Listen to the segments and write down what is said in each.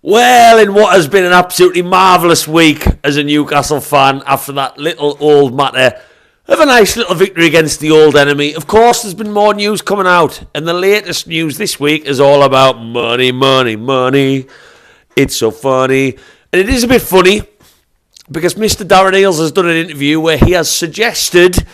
Well, in what has been an absolutely marvellous week as a Newcastle fan after that little old matter of a nice little victory against the old enemy, of course there's been more news coming out, and the latest news this week is all about money, money, money. It's so funny, and it is a bit funny because Mr. Darren Eales has done an interview where he has suggested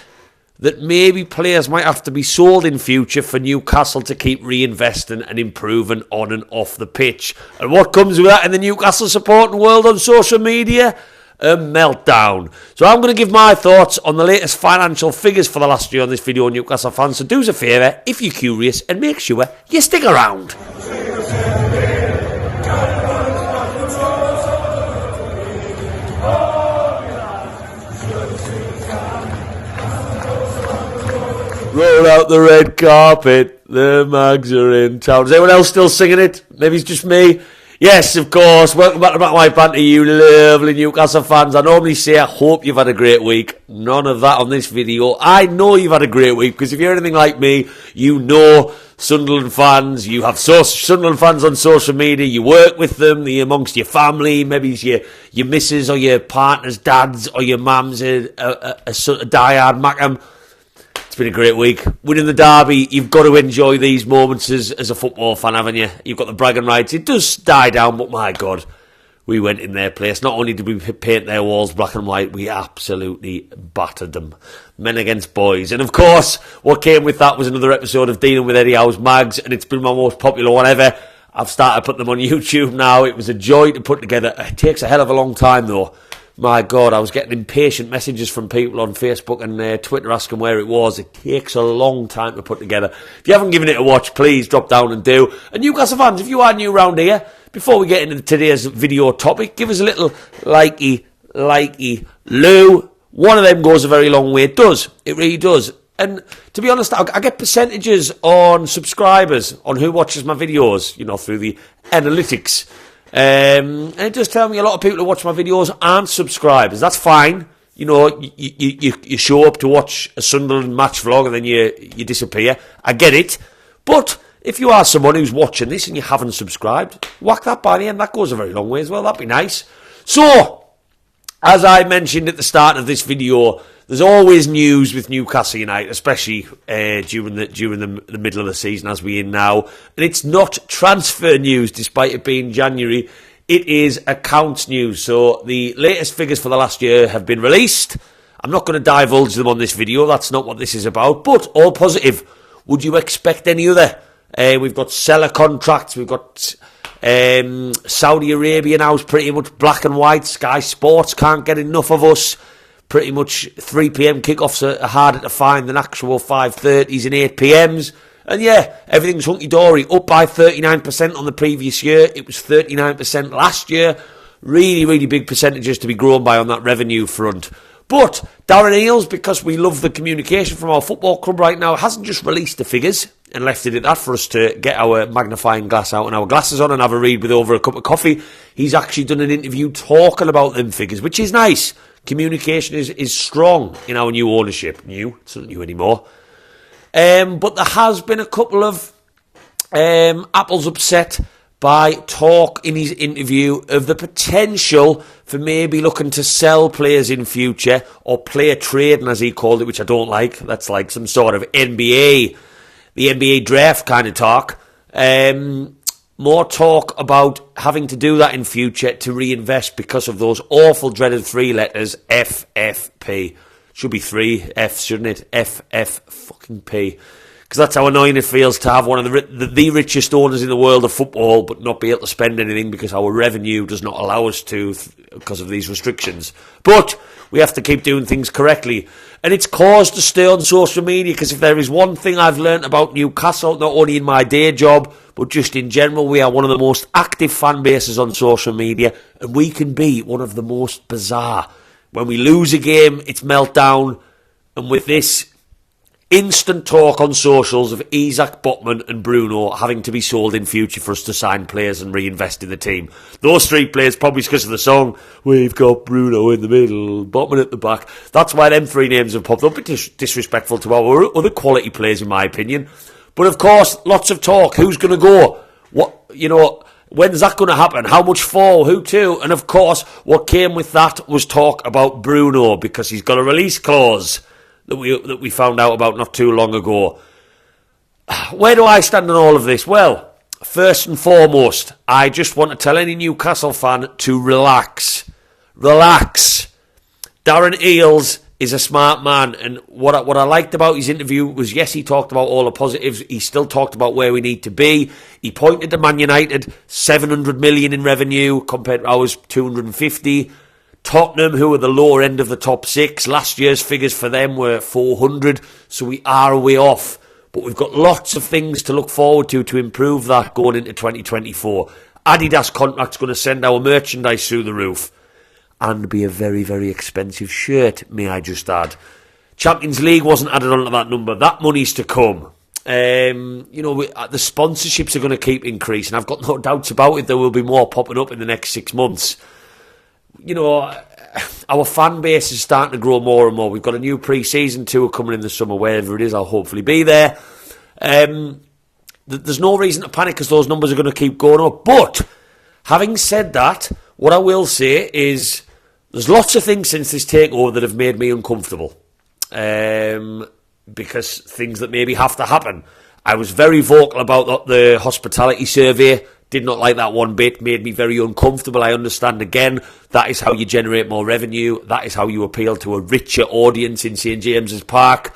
that maybe players might have to be sold in future for Newcastle to keep reinvesting and improving on and off the pitch. And what comes with that in the Newcastle supporting world on social media? A meltdown. So I'm going to give my thoughts on the latest financial figures for the last year on this video, Newcastle fans. So do us a favour, if you're curious, and make sure you stick around. Roll out the red carpet, the mags are in town. Is anyone else still singing it? Maybe it's just me. Yes, of course. Welcome back to Black and White Banter, you lovely Newcastle fans. I normally say I hope you've had a great week. None of that on this video. I know you've had a great week because if you're anything like me, you know Sunderland fans. You have Sunderland fans on social media. You work with them. They're amongst your family. Maybe it's your missus or your partner's dads or your mum's a diehard Mackham. It's been a great week. Winning the derby, you've got to enjoy these moments as a football fan, haven't you? You've got the bragging rights. It does die down, but my God, we went in their place. Not only did we paint their walls black and white, we absolutely battered them. Men against boys. And of course, what came with that was another episode of Dealing with Eddie Howe's Mags, and it's been my most popular one ever. I've started putting them on YouTube now. It was a joy to put together. It takes a hell of a long time, though. My God, I was getting impatient messages from people on Facebook and Twitter asking where it was. It takes a long time to put together. If you haven't given it a watch, please drop down and do. And Newcastle fans, if you are new around here, before we get into today's video topic, give us a little likey, Lou. One of them goes a very long way. It does. It really does. And to be honest, I get percentages on subscribers, on who watches my videos, through the analytics. And it does tell me a lot of people who watch my videos aren't subscribers. That's fine. You show up to watch a Sunderland match vlog and then you disappear. I get it. But if you are someone who's watching this and you haven't subscribed, whack that by the end. That goes a very long way as well. That'd be nice. So, as I mentioned at the start of this video, there's always news with Newcastle United, especially during the middle of the season as we're in now. And it's not transfer news, despite it being January. It is accounts news. So the latest figures for the last year have been released. I'm not going to divulge them on this video. That's not what this is about. But all positive. Would you expect any other? We've got seller contracts. We've got Saudi Arabia now is pretty much black and white. Sky Sports can't get enough of us. Pretty much 3 p.m. kickoffs are harder to find than actual 5:30s and 8 p.m s. And yeah, everything's hunky-dory. Up by 39% on the previous year. It was 39% last year. Really, really big percentages to be grown by on that revenue front. But Darren Eales, because we love the communication from our football club right now, hasn't just released the figures and left it at that for us to get our magnifying glass out and our glasses on and have a read with over a cup of coffee. He's actually done an interview talking about them figures, which is nice. Communication is strong in our new ownership. It's not new anymore. But there has been a couple of apples upset by talk in his interview of the potential for maybe looking to sell players in future or player trading, as he called it, which I don't like. That's like some sort of the NBA draft kind of talk. More talk about having to do that in future to reinvest because of those awful dreaded 3 letters, FFP. Should be 3 Fs, shouldn't it? FFP. Because that's how annoying it feels to have one of the richest owners in the world of football but not be able to spend anything because our revenue does not allow us to because of these restrictions. But we have to keep doing things correctly. And it's caused a stir on social media because if there is one thing I've learnt about Newcastle, not only in my day job, but just in general, we are one of the most active fan bases on social media, and we can be one of the most bizarre. When we lose a game, it's meltdown, and with this instant talk on socials of Isak, Botman and Bruno having to be sold in future for us to sign players and reinvest in the team. Those 3 players, probably because of the song, we've got Bruno in the middle, Botman at the back. That's why them 3 names have popped up. It's disrespectful to our other quality players, in my opinion. But of course, lots of talk. Who's going to go? When's that going to happen? How much for? Who to? And of course, what came with that was talk about Bruno, because he's got a release clause that we found out about not too long ago. Where do I stand on all of this? Well, first and foremost, I just want to tell any Newcastle fan to relax. Relax. Darren Eales is a smart man, and what I liked about his interview was, yes, he talked about all the positives. He still talked about where we need to be. He pointed to Man United, 700 million in revenue compared to ours, 250. Tottenham, who are the lower end of the top six, last year's figures for them were 400, so we are a way off. But we've got lots of things to look forward to improve that going into 2024. Adidas contract's going to send our merchandise through the roof. And be a very, very expensive shirt, may I just add. Champions League wasn't added onto that number. That money's to come. The sponsorships are going to keep increasing. I've got no doubts about it. There will be more popping up in the next 6 months. Our fan base is starting to grow more and more. We've got a new pre-season tour coming in the summer, wherever it is. I'll hopefully be there. There's no reason to panic because those numbers are going to keep going up. But having said that, what I will say is there's lots of things since this takeover that have made me uncomfortable. Because things that maybe have to happen. I was very vocal about the hospitality survey. Did not like that one bit. Made me very uncomfortable. I understand, again, that is how you generate more revenue. That is how you appeal to a richer audience in St James's Park.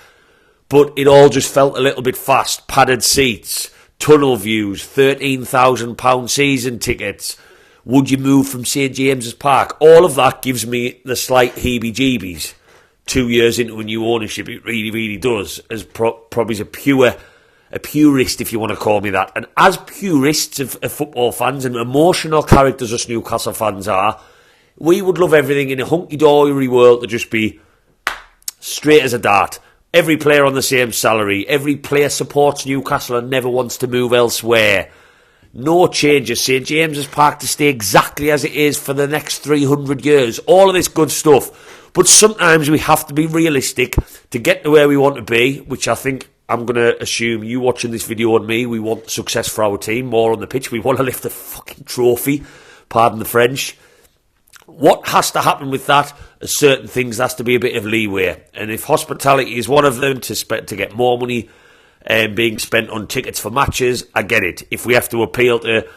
But it all just felt a little bit fast. Padded seats, tunnel views, £13,000 season tickets. Would you move from St James's Park? All of that gives me the slight heebie-jeebies. 2 years into a new ownership, it really, really does. As probably a purist, if you want to call me that. And as purists of football fans and emotional characters us Newcastle fans are, we would love everything in a hunky-dory world to just be straight as a dart. Every player on the same salary. Every player supports Newcastle and never wants to move elsewhere. No changes. St James's Park to stay exactly as it is for the next 300 years. All of this good stuff. But sometimes we have to be realistic to get to where we want to be, which I think I'm going to assume you watching this video and me, we want success for our team, more on the pitch. We want to lift the fucking trophy. Pardon the French. What has to happen with that? Certain things has to be a bit of leeway. And if hospitality is one of them, to get more money being spent on tickets for matches, I get it. If we have to appeal to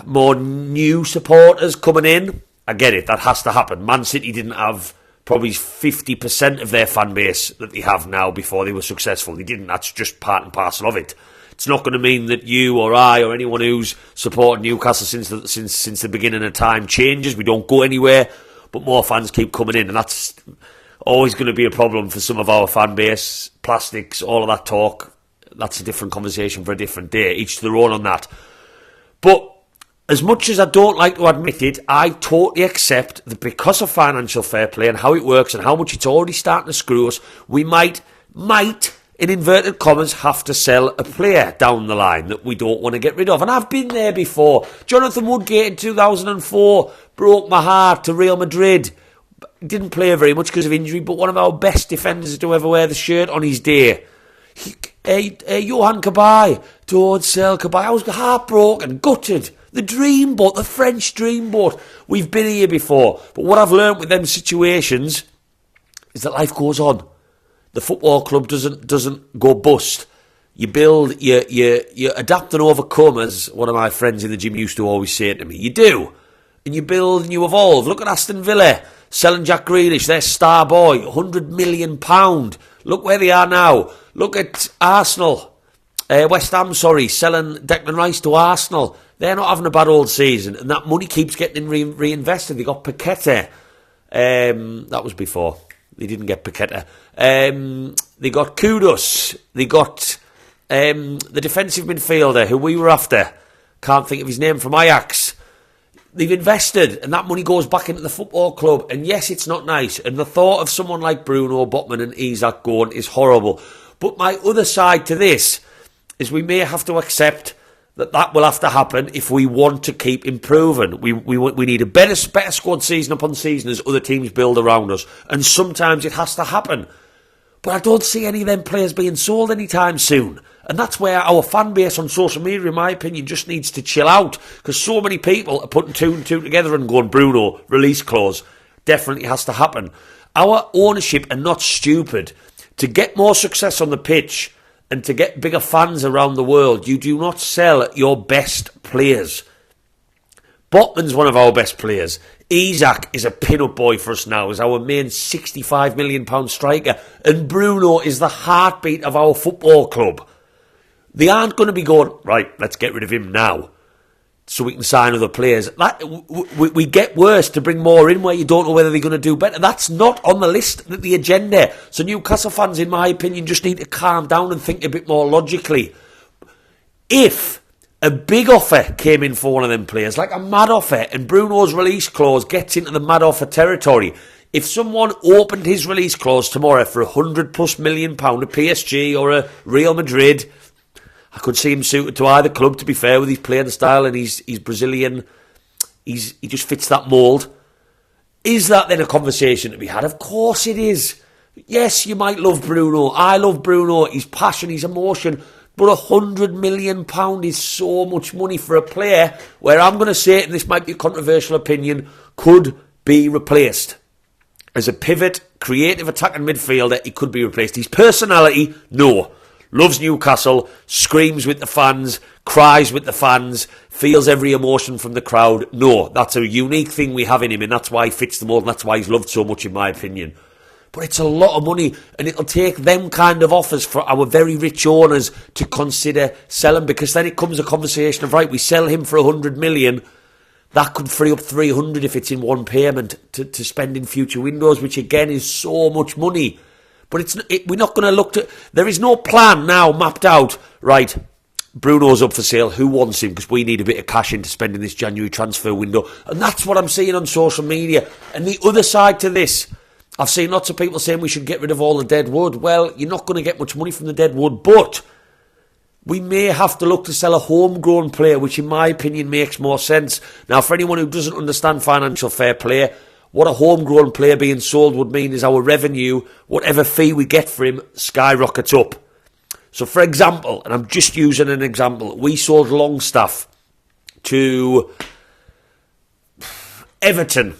more new supporters coming in, I get it. That has to happen. Man City didn't have probably 50% of their fan base that they have now before they were successful. They didn't. That's just part and parcel of it. It's not going to mean that you or I or anyone who's supported Newcastle since the beginning of time changes. We don't go anywhere, but more fans keep coming in, and that's always going to be a problem for some of our fan base. Plastics, all of that talk, that's a different conversation for a different day. Each to their own on that. But as much as I don't like to admit it, I totally accept that because of financial fair play and how it works and how much it's already starting to screw us, we might, in inverted commas, have to sell a player down the line that we don't want to get rid of. And I've been there before. Jonathan Woodgate in 2004 broke my heart to Real Madrid. Didn't play very much because of injury, but one of our best defenders to ever wear the shirt on his day. Johan Cabaye, don't sell Cabaye. I was heartbroken, gutted. The dreamboat, the French dreamboat. We've been here before. But what I've learnt with them situations is that life goes on. The football club doesn't go bust. You build, you adapt and overcome, as one of my friends in the gym used to always say to me. You do. And you build and you evolve. Look at Aston Villa selling Jack Grealish, their star boy, £100 million. Look where they are now. Look at Arsenal. West Ham, selling Declan Rice to Arsenal. They're not having a bad old season, and that money keeps getting reinvested. They got Paqueta. That was before. They didn't get Paqueta. They got Kudus. They got the defensive midfielder who we were after. Can't think of his name, from Ajax. They've invested, and that money goes back into the football club. And yes, it's not nice. And the thought of someone like Bruno, Botman and Isak going is horrible. But my other side to this is we may have to accept that will have to happen if we want to keep improving. We need a better squad season upon season as other teams build around us. And sometimes it has to happen. But I don't see any of them players being sold anytime soon. And that's where our fan base on social media, in my opinion, just needs to chill out. Because so many people are putting two and two together and going, Bruno, release clause. Definitely has to happen. Our ownership are not stupid. To get more success on the pitch and to get bigger fans around the world, you do not sell your best players. Botman's one of our best players. Isak is a pin-up boy for us now, is our main £65 million striker. And Bruno is the heartbeat of our football club. They aren't going to be going, right, let's get rid of him now so we can sign other players. We get worse to bring more in where you don't know whether they're going to do better. That's not on the list, the agenda. So Newcastle fans, in my opinion, just need to calm down and think a bit more logically. If a big offer came in for one of them players, like a mad offer, and Bruno's release clause gets into the mad offer territory, if someone opened his release clause tomorrow for £100+ million, a PSG or a Real Madrid, I could see him suited to either club, to be fair, with his playing style, and he's Brazilian. He just fits that mould. Is that then a conversation to be had? Of course it is. Yes, you might love Bruno. I love Bruno. His passion, his emotion. But £100 million is so much money for a player where I'm going to say it, and this might be a controversial opinion, could be replaced. As a pivot, creative attacking midfielder, he could be replaced. His personality, no. Loves Newcastle, screams with the fans, cries with the fans, feels every emotion from the crowd. No, that's a unique thing we have in him, and that's why he fits the mold, and that's why he's loved so much, in my opinion. But it's a lot of money, and it'll take them kind of offers for our very rich owners to consider selling, because then it comes a conversation of, right, we sell him for 100 million, that could free up 300 if it's in one payment to spend in future windows, which again is so much money. But we're not going to look to... There is no plan now mapped out. Right, Bruno's up for sale. Who wants him? Because we need a bit of cash in to spend in this January transfer window. And that's what I'm seeing on social media. And the other side to this, I've seen lots of people saying we should get rid of all the dead wood. Well, you're not going to get much money from the dead wood, but we may have to look to sell a homegrown player, which in my opinion makes more sense. Now, for anyone who doesn't understand financial fair play, what a homegrown player being sold would mean is our revenue, whatever fee we get for him, skyrockets up. So, for example, and I'm just using an example, we sold Longstaff to Everton.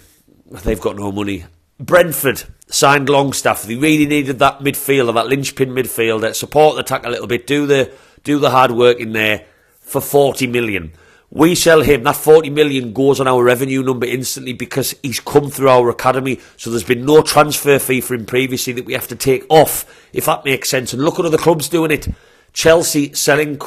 They've got no money. Brentford signed Longstaff. They really needed that midfielder, that linchpin midfielder, support the attack a little bit, do the hard work in there for 40 million. We sell him, that 40 million goes on our revenue number instantly because he's come through our academy, so there's been no transfer fee for him previously that we have to take off, if that makes sense. And look at other clubs doing it. Chelsea selling,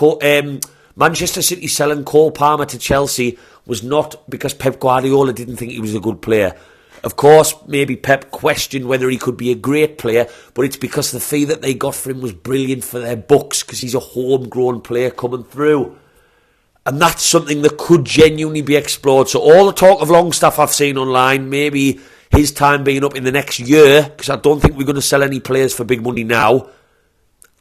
Manchester City selling Cole Palmer to Chelsea was not because Pep Guardiola didn't think he was a good player. Of course, maybe Pep questioned whether he could be a great player, but it's because the fee that they got for him was brilliant for their books, because he's a homegrown player coming through. And that's something that could genuinely be explored. So all the talk of Longstaff I've seen online, maybe his time being up in the next year, because I don't think we're going to sell any players for big money now.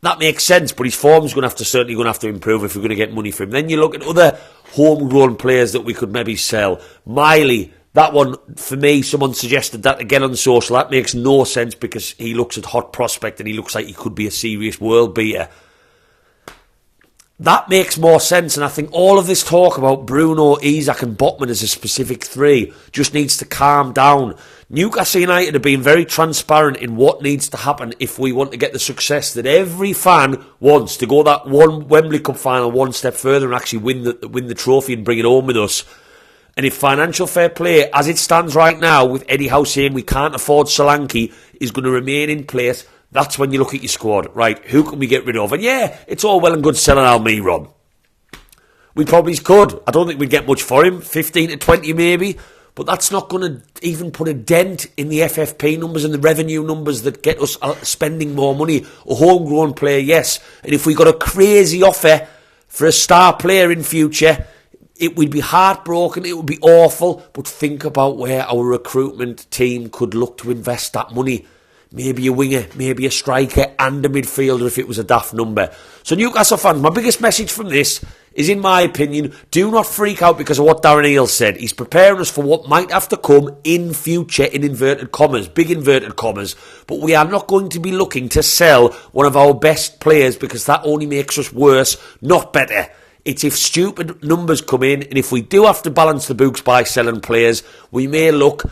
That makes sense, but his form's certainly going to have to improve if we're going to get money for him. Then you look at other homegrown players that we could maybe sell. Miley, that one, for me, someone suggested that again on social. That makes no sense because he looks at hot prospect and he looks like he could be a serious world beater. That makes more sense, and I think all of this talk about Bruno, Isak and Botman as a specific three just needs to calm down. Newcastle United have been very transparent in what needs to happen if we want to get the success that every fan wants, to go that one Wembley Cup final one step further and actually win the trophy and bring it home with us. And if financial fair play, as it stands right now, with Eddie Howe saying we can't afford Solanke, is going to remain in place, that's when you look at your squad. Right, who can we get rid of? And yeah, it's all well and good selling Almiron. We probably could. I don't think we'd get much for him, 15 to 20 maybe, but that's not going to even put a dent in the FFP numbers and the revenue numbers that get us spending more money. A homegrown player, yes. And if we got a crazy offer for a star player in future, it would be heartbroken, it would be awful, but think about where our recruitment team could look to invest that money. Maybe a winger, maybe a striker and a midfielder if it was a daft number. So Newcastle fans, my biggest message from this is, in my opinion, do not freak out because of what Darren Eales said. He's preparing us for what might have to come in future, in inverted commas, big inverted commas. But we are not going to be looking to sell one of our best players because that only makes us worse, not better. It's if stupid numbers come in, and if we do have to balance the books by selling players, we may look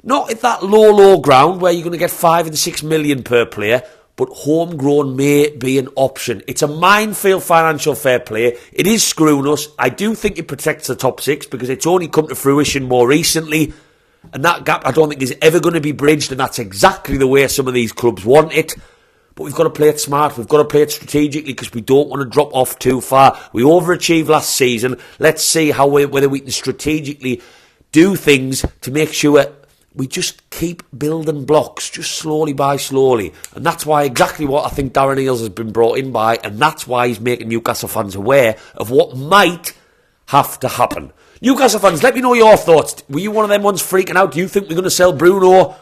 not at that low ground where you're going to get 5 and 6 million per player, but homegrown may be an option. It's a minefield financial fair play. It is screwing us. I do think it protects the top 6 because it's only come to fruition more recently. And that gap I don't think is ever going to be bridged, and that's exactly the way some of these clubs want it. But we've got to play it smart. We've got to play it strategically because we don't want to drop off too far. We overachieved last season. Let's see whether we can strategically do things to make sure we just keep building blocks, just slowly by slowly. And that's why exactly what I think Darren Eales has been brought in by, and that's why he's making Newcastle fans aware of what might have to happen. Newcastle fans, let me know your thoughts. Were you one of them ones freaking out? Do you think we're going to sell Bruno?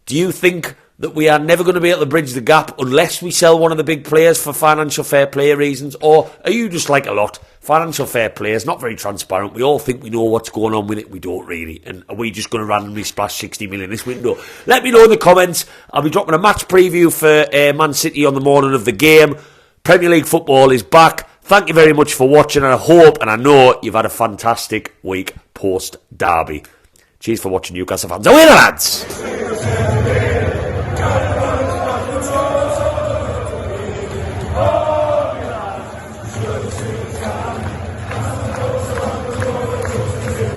Do you think that we are never going to be able to bridge the gap unless we sell one of the big players for financial fair play reasons? Or are you just like a lot? Financial fair play is not very transparent. We all think we know what's going on with it. We don't really. And are we just going to randomly splash 60 million this window? Let me know in the comments. I'll be dropping a match preview for Man City on the morning of the game. Premier League football is back. Thank you very much for watching, and I hope and I know you've had a fantastic week post-derby. Cheers for watching, Newcastle fans. Away the lads!